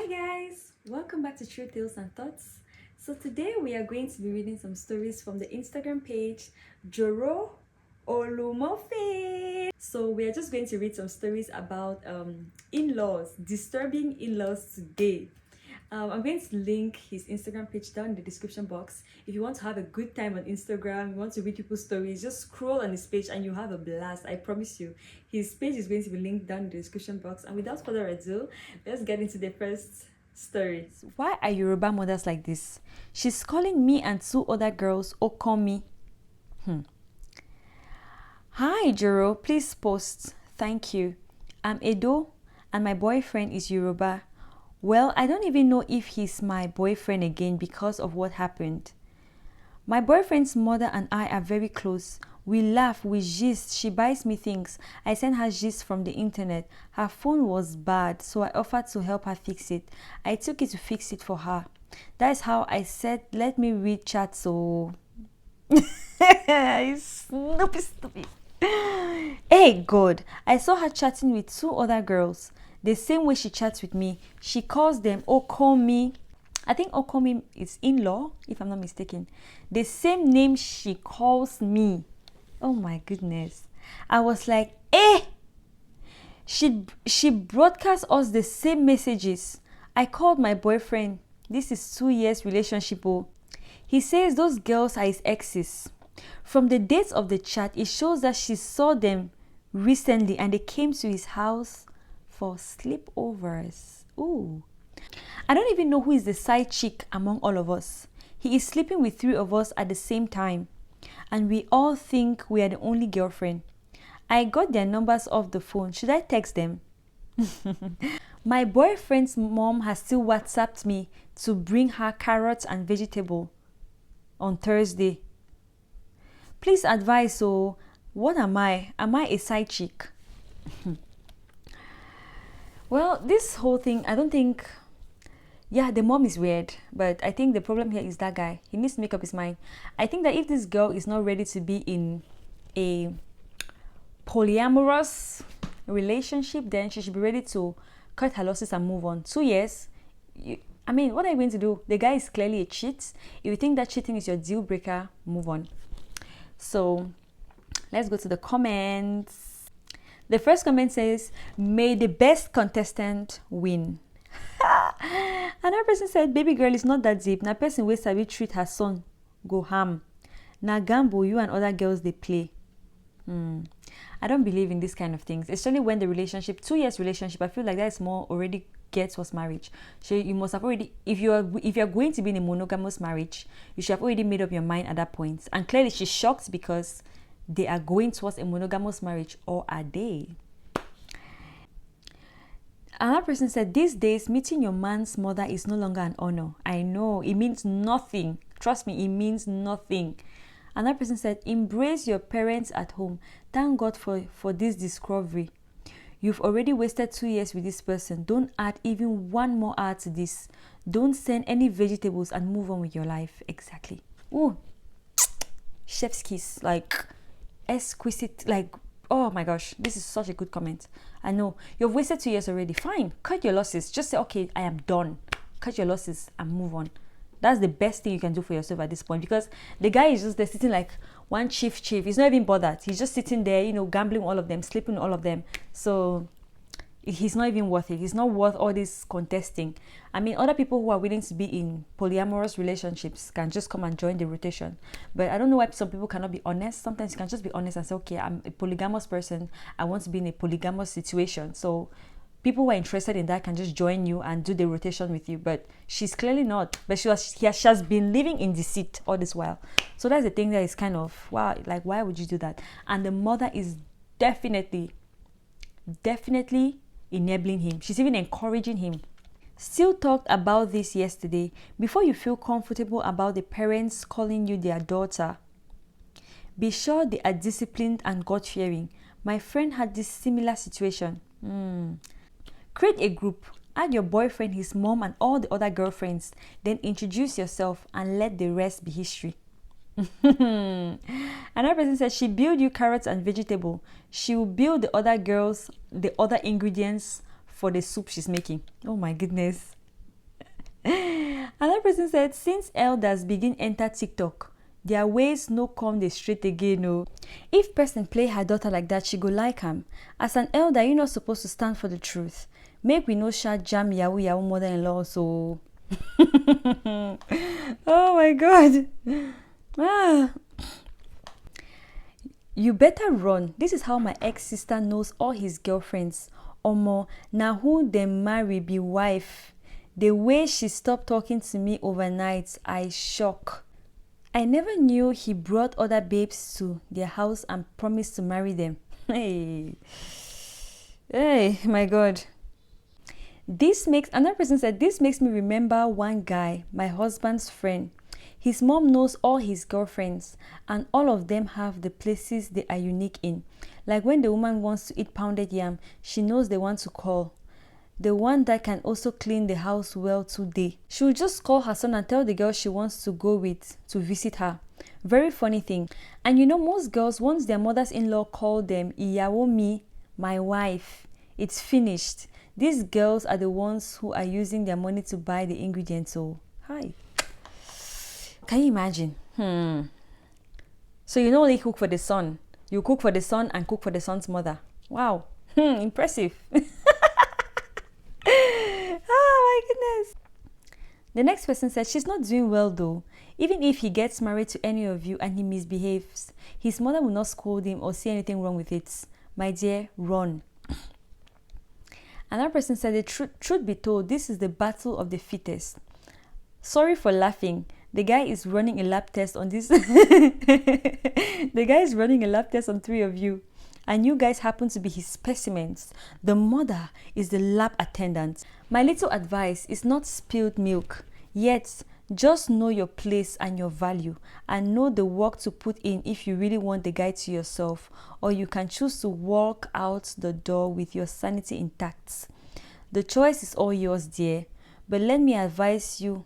Hi guys, welcome back to True Tales and Thoughts. So today we are going to be reading some stories from the Instagram page Joro Olumofin. So we are just going to read some stories about in-laws, disturbing in-laws today. I'm going to link his Instagram page down in the description box. If you want to have a good time on Instagram, you want to read people's stories, just scroll on his page and you have a blast. I promise you. His page is going to be linked down in the description box. And without further ado, let's get into the first story. Why are Yoruba mothers like this? She's calling me and two other girls Okomi. Hi Joro, please post. Thank you. I'm Edo and my boyfriend is Yoruba. Well, I don't even know if he's my boyfriend again because of what happened. My boyfriend's mother and I are very close. We laugh, we gist, she buys me things. I send her gist from the internet. Her phone was bad, so I offered to help her fix it. I took it to fix it for her. That is how I said, let me read chat so... Stupid. Hey God, I saw her chatting with two other girls. The same way she chats with me. She calls them Okomi. I think Okomi is in-law, if I'm not mistaken. The same name she calls me. Oh my goodness. I was like, She broadcasts us the same messages. I called my boyfriend. This is 2 years relationship. He says those girls are his exes. From the dates of the chat, it shows that she saw them recently and they came to his house for sleepovers. Ooh. I don't even know who is the side chick among all of us. He is sleeping with 3 of us at the same time. And we all think we are the only girlfriend. I got their numbers off the phone. Should I text them? My boyfriend's mom has still WhatsApped me to bring her carrots and vegetable on Thursday. Please advise, so what am I? Am I a side chick? Well, this whole thing, I don't think... Yeah, the mom is weird, but I think the problem here is that guy. He needs to make up his mind. I think that if this girl is not ready to be in a polyamorous relationship, then she should be ready to cut her losses and move on. 2 years, what are you going to do? The guy is clearly a cheat. If you think that cheating is your deal breaker, move on. So, let's go to the comments. The first comment says, may the best contestant win. Another person said, baby girl, it's not that deep. Na person wey sabi treat her son go ham. Na gamble you and other girls they play. I don't believe in this kind of things. Especially when the relationship, 2 years relationship, I feel like that is more already gets towards marriage. So you must have already, if you're going to be in a monogamous marriage, you should have already made up your mind at that point. And clearly she's shocked because they are going towards a monogamous marriage, or are they? Another person said, these days, meeting your man's mother is no longer an honor. I know, it means nothing. Trust me, it means nothing. Another person said, embrace your parents at home. Thank God for this discovery. You've already wasted 2 years with this person. Don't add even 1 more hour to this. Don't send any vegetables and move on with your life. Exactly. Ooh, chef's kiss. Like, exquisite, like... Oh my gosh, this is such a good comment. I know, you've wasted 2 years already. Fine, cut your losses. Just say, okay, I am done. Cut your losses and move on. That's the best thing you can do for yourself at this point, because the guy is just there sitting like one chief. He's not even bothered. He's just sitting there, gambling all of them, sleeping all of them. So he's not even worth it. He's not worth all this contesting. Other people who are willing to be in polyamorous relationships can just come and join the rotation. But I don't know why some people cannot be honest. Sometimes you can just be honest and say, okay, I'm a polygamous person. I want to be in a polygamous situation. So people who are interested in that can just join you and do the rotation with you. But she's clearly not. But she has been living in deceit all this while. So that's the thing that is kind of, wow, like, why would you do that? And the mother is definitely enabling him. She's even encouraging him. Still talked about this yesterday. Before you feel comfortable about the parents calling you their daughter, be sure they are disciplined and God-fearing. My friend had this similar situation. Create a group. Add your boyfriend, his mom, and all the other girlfriends. Then introduce yourself and let the rest be history. Another person said, she build you carrots and vegetable. She will build the other girls the other ingredients for the soup she's making. Oh my goodness. Another person said, since elders begin enter TikTok, their ways no come dey straight again. No. If person play her daughter like that, she go like am. As an elder, you not supposed to stand for the truth. Make we no shot jam yahoo yahoo mother-in-law. So, oh my God. You better run. This is how my ex-sister knows all his girlfriends. Omo, now who dem marry be wife. The way she stopped talking to me overnight, I shock. I never knew he brought other babes to their house and promised to marry them. Hey, my God. Another person said, this makes me remember one guy, my husband's friend. His mom knows all his girlfriends, and all of them have the places they are unique in. Like when the woman wants to eat pounded yam, she knows the one to call. The one that can also clean the house well today. She'll just call her son and tell the girl she wants to go with to visit her. Very funny thing. And you know, most girls, once their mothers-in-law call them Iyawo mi, my wife, it's finished. These girls are the ones who are using their money to buy the ingredients. So, hi. Can you imagine? So you not only cook for the son, you cook for the son and cook for the son's mother. Wow. Impressive. Oh my goodness. The next person said, she's not doing well though. Even if he gets married to any of you and he misbehaves, his mother will not scold him or see anything wrong with it. My dear, run. Another person said, the truth be told, this is the battle of the fittest. Sorry for laughing. The guy is running a lab test on this. The guy is running a lab test on 3 of you. And you guys happen to be his specimens. The mother is the lab attendant. My little advice is not spilled milk. Yet, just know your place and your value. And know the work to put in if you really want the guy to yourself. Or you can choose to walk out the door with your sanity intact. The choice is all yours, dear. But let me advise you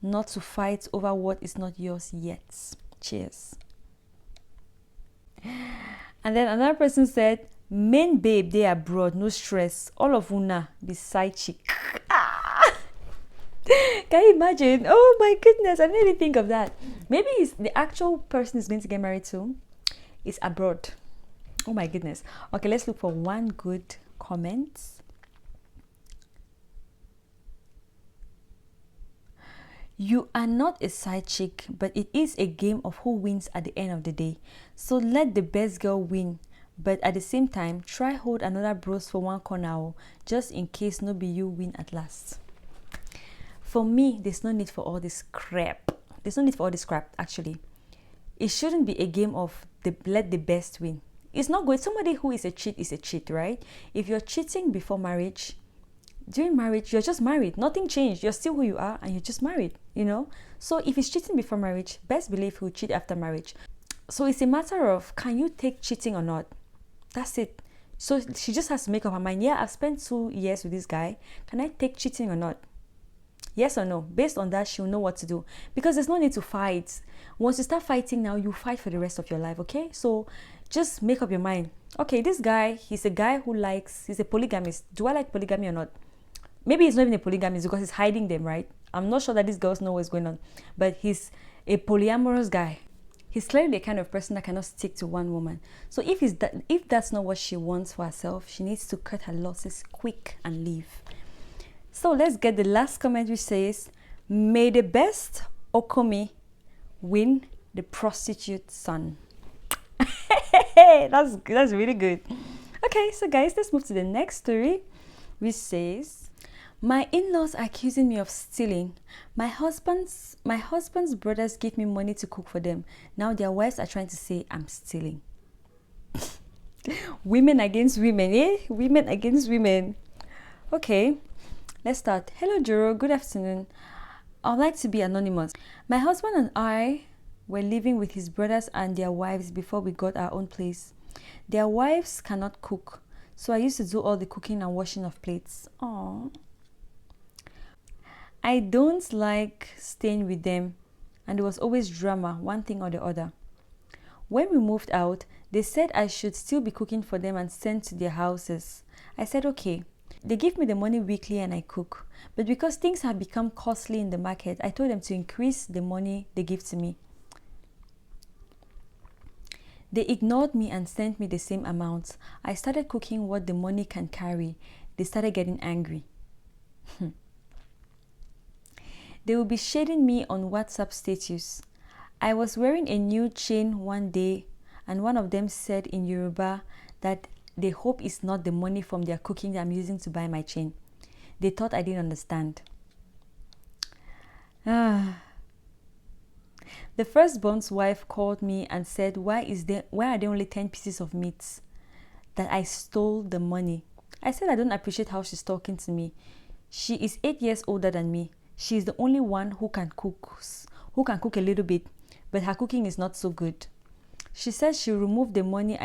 not to fight over what is not yours yet. Cheers. And then another person said, main babe, they abroad, no stress. All of una be side chick. Can you imagine? Oh my goodness, I didn't even think of that. Maybe the actual person is going to get married to is abroad. Oh my goodness. Okay, let's look for one good comment. You are not a side chick, but it is a game of who wins at the end of the day. So let the best girl win, but at the same time, try hold another bros for one corner, just in case no be you win at last. For me, there's no need for all this crap. There's no need for all this crap, actually. It shouldn't be a game of let the best win. It's not good. Somebody who is a cheat, right? If you're cheating before marriage, during marriage, you're just married. Nothing changed. You're still who you are and you're just married, you know? So if he's cheating before marriage, best believe he'll cheat after marriage. So it's a matter of, can you take cheating or not? That's it. So she just has to make up her mind. Yeah, I've spent 2 years with this guy. Can I take cheating or not? Yes or no? Based on that, she'll know what to do. Because there's no need to fight. Once you start fighting now, you fight for the rest of your life, okay? So just make up your mind. Okay, this guy, he's a guy who he's a polygamist. Do I like polygamy or not? Maybe he's not even a polygamist because he's hiding them, right? I'm not sure that these girls know what's going on. But he's a polyamorous guy. He's clearly the kind of person that cannot stick to one woman. So if that's not what she wants for herself, she needs to cut her losses quick and leave. So let's get the last comment, which says, may the best Okomi win the prostitute son. That's really good. Okay, so guys, let's move to the next story, which says, my in-laws are accusing me of stealing. My husband's brothers give me money to cook for them. Now their wives are trying to say I'm stealing. Women against women, eh? Women against women. Okay, let's start. Hello, Joro. Good afternoon. I'd like to be anonymous. My husband and I were living with his brothers and their wives before we got our own place. Their wives cannot cook, so I used to do all the cooking and washing of plates. Aww. I don't like staying with them, and there was always drama, one thing or the other. When we moved out, they said I should still be cooking for them and send to their houses. I said okay. They give me the money weekly and I cook. But because things have become costly in the market, I told them to increase the money they give to me. They ignored me and sent me the same amount. I started cooking what the money can carry. They started getting angry. They will be shading me on WhatsApp status. I was wearing a new chain one day and one of them said in Yoruba that they hope it's not the money from their cooking that I'm using to buy my chain. They thought I didn't understand. The firstborn's wife called me and said, why are there only 10 pieces of meat? That I stole the money. I said I don't appreciate how she's talking to me. She is 8 years older than me. She is the only one who can cook a little bit, but her cooking is not so good. She said she will remove the money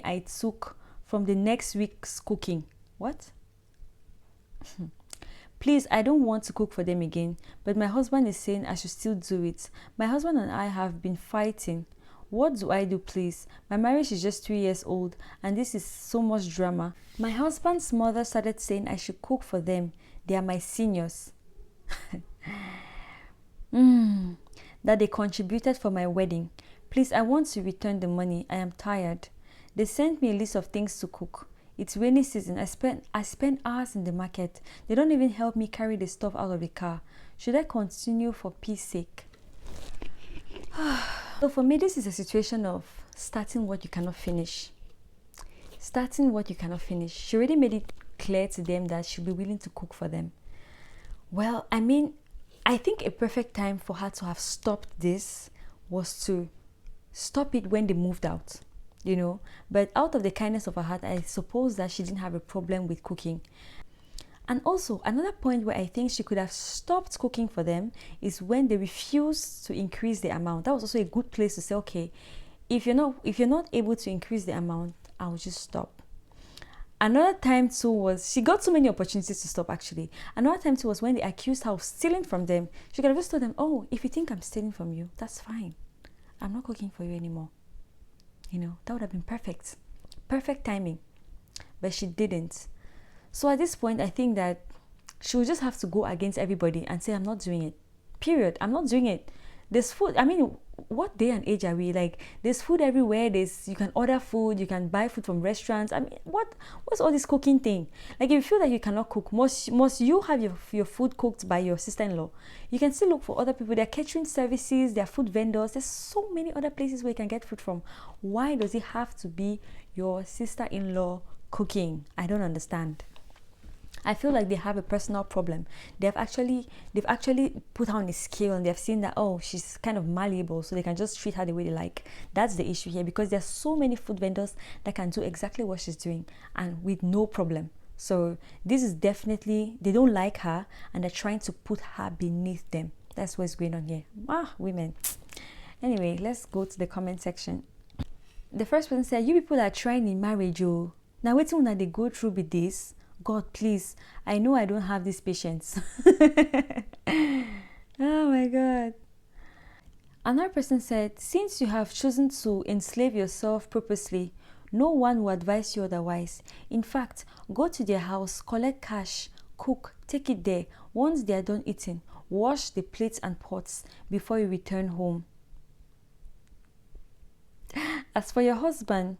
I took from the next week's cooking. What? Please, I don't want to cook for them again, but my husband is saying I should still do it. My husband and I have been fighting. What do I do, please? My marriage is just 3 years old and this is so much drama. My husband's mother started saying I should cook for them. They are my seniors. That they contributed for my wedding. Please, I want to return the money. I am tired. They sent me a list of things to cook. It's rainy season. I spend hours in the market. They don't even help me carry the stuff out of the car. Should I continue for peace sake? So for me, this is a situation of starting what you cannot finish. Starting what you cannot finish. She already made it clear to them that she'll be willing to cook for them. Well, I mean, I think a perfect time for her to have stopped this was to stop it when they moved out, you know. But out of the kindness of her heart, I suppose that she didn't have a problem with cooking. And also, another point where I think she could have stopped cooking for them is when they refused to increase the amount. That was also a good place to say, okay, if you're not able to increase the amount, I'll just stop. Another time too was, she got so many opportunities to stop actually. Another time too was when they accused her of stealing from them. She could have just told them, oh, if you think I'm stealing from you, that's fine. I'm not cooking for you anymore. You know, that would have been perfect. Perfect timing. But she didn't. So at this point, I think that she will just have to go against everybody and say, I'm not doing it. Period. I'm not doing it. There's food. I mean, what day and age are we? Like, there's food everywhere. You can order food. You can buy food from restaurants. I mean, what's all this cooking thing? Like, if you feel that you cannot cook, must you have your food cooked by your sister-in-law? You can still look for other people. There are catering services. There are food vendors. There's so many other places where you can get food from. Why does it have to be your sister-in-law cooking? I don't understand. I feel like they have a personal problem. They've actually put her on a scale and they've seen that, oh, she's kind of malleable, so they can just treat her the way they like. That's the issue here, because there's so many food vendors that can do exactly what she's doing and with no problem. So this is definitely, they don't like her and they're trying to put her beneath them. That's what's going on here. Women. Anyway, let's go to the comment section. The first person said, you people are trying in marriage, oh. Now waiting when they go through with this. God, please, I know I don't have this patience. Oh my God. Another person said, since you have chosen to enslave yourself purposely, no one will advise you otherwise. In fact, go to their house, collect cash, cook, take it there. Once they are done eating, wash the plates and pots before you return home. As for your husband,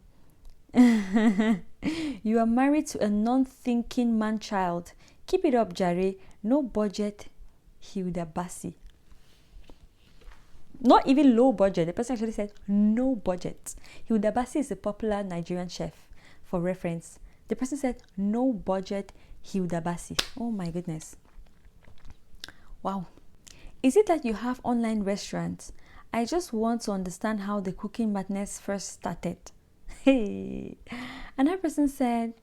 you are married to a non-thinking man-child. Keep it up, Jare. No budget, Hilda Bassi. Not even low budget. The person actually said no budget. Hilda Bassi is a popular Nigerian chef, for reference. The person said no budget, Hilda Bassi. Oh my goodness. Wow. Is it that you have online restaurants? I just want to understand how the cooking madness first started. Hey. Another person said,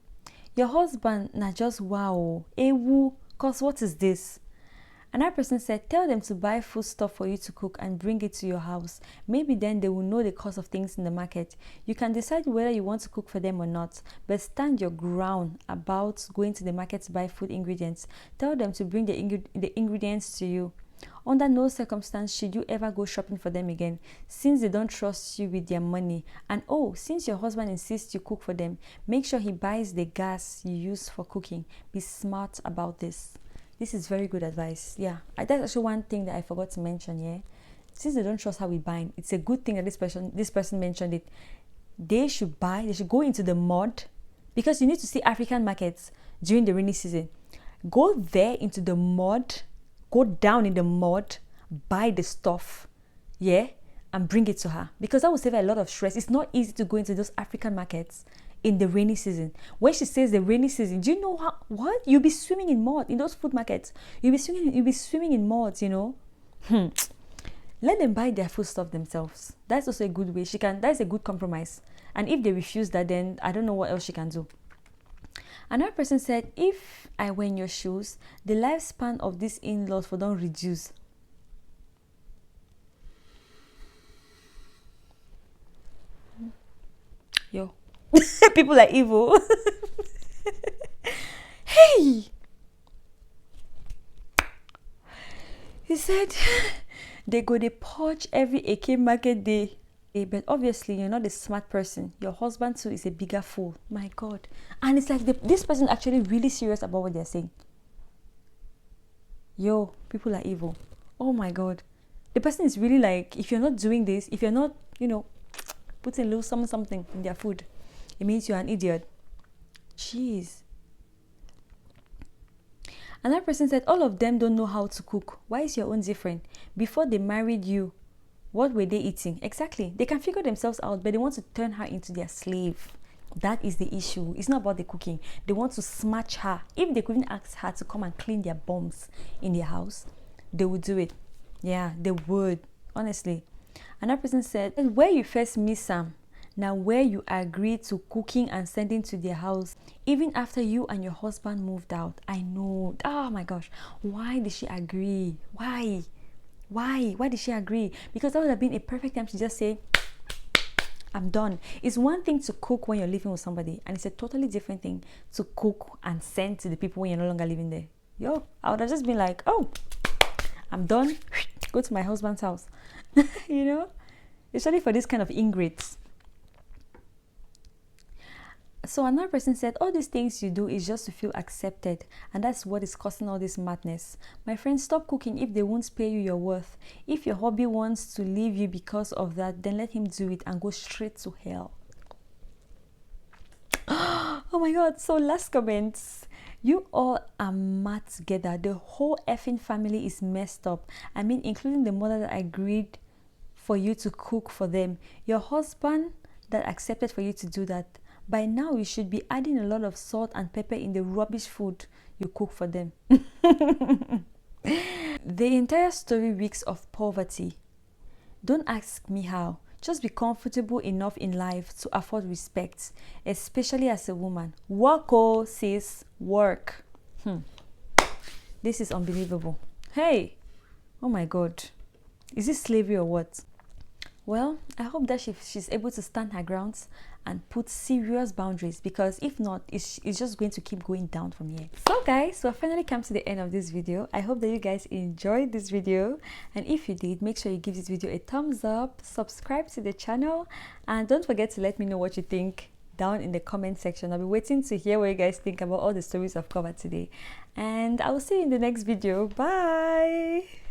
your husband na just wow, ewu, cause what is this? Another person said, tell them to buy food stuff for you to cook and bring it to your house. Maybe then they will know the cost of things in the market. You can decide whether you want to cook for them or not, but stand your ground about going to the market to buy food ingredients. Tell them to bring the ingredients to you. Under no circumstance should you ever go shopping for them again, since they don't trust you with their money. And oh, since your husband insists you cook for them, make sure he buys the gas you use for cooking. Be smart about this. This is very good advice. Yeah, that's actually one thing that I forgot to mention. Yeah, since they don't trust how we buy, it's a good thing that this person mentioned it. They should go into the mud, because you need to see African markets during the rainy season. Go there into the mud, go down in the mud, buy the stuff, yeah, and bring it to her, because that will save her a lot of stress. It's not easy to go into those African markets in the rainy season. When she says the rainy season, do you know what? You'll be swimming in mud in those food markets. You'll be swimming in mud, you know. Let them buy their food stuff themselves. That's also a good way. That's a good compromise. And if they refuse that, then I don't know what else she can do. Another person said, if I were in your shoes, the lifespan of these in-laws for don't reduce. Yo. People are evil. Hey! He said, they purge every AK market day. But obviously, you're not a smart person. Your husband too is a bigger fool. My God. And it's like this person is actually really serious about what they're saying. Yo, people are evil. Oh my God. The person is really like, if you're not doing this, if you're not, putting a little something in their food, it means you're an idiot. Jeez. Another person said, all of them don't know how to cook. Why is your own different? Before they married you, what were they eating? Exactly. They can figure themselves out, but they want to turn her into their slave. That is the issue. It's not about the cooking. They want to smash her. If they couldn't ask her to come and clean their bums in their house, they would do it. Yeah, they would. Honestly. Another person said, where you first meet Sam, now where you agreed to cooking and sending to their house, even after you and your husband moved out. I know. Oh my gosh. Why did she agree? Why did she agree? Because that would have been a perfect time to just say, I'm done. It's one thing to cook when you're living with somebody, and it's a totally different thing to cook and send to the people when you're no longer living there. Yo, I would have just been like, oh, I'm done. Go to my husband's house. Especially for this kind of ingrates. So another person said, all these things you do is just to feel accepted, and that's what is causing all this madness. My friend, stop cooking if they won't pay you your worth. If your hubby wants to leave you because of that, then let him do it and go straight to hell. Oh my God. So last comments. You all are mad together. The whole effing family is messed up. I mean, including the mother that agreed for you to cook for them. Your husband that accepted for you to do that. By now, you should be adding a lot of salt and pepper in the rubbish food you cook for them. The entire story reeks of poverty. Don't ask me how. Just be comfortable enough in life to afford respect, especially as a woman. Work, oh, sis, work. This is unbelievable. Hey, oh my God. Is this slavery or what? Well, I hope that she's able to stand her grounds and put serious boundaries, because if not, it's just going to keep going down from here. So guys, so I finally come to the end of this video. I hope that you guys enjoyed this video, and if you did, make sure you give this video a thumbs up, subscribe to the channel, and don't forget to let me know what you think down in the comment section. I'll be waiting to hear what you guys think about all the stories I've covered today, and I will see you in the next video. Bye.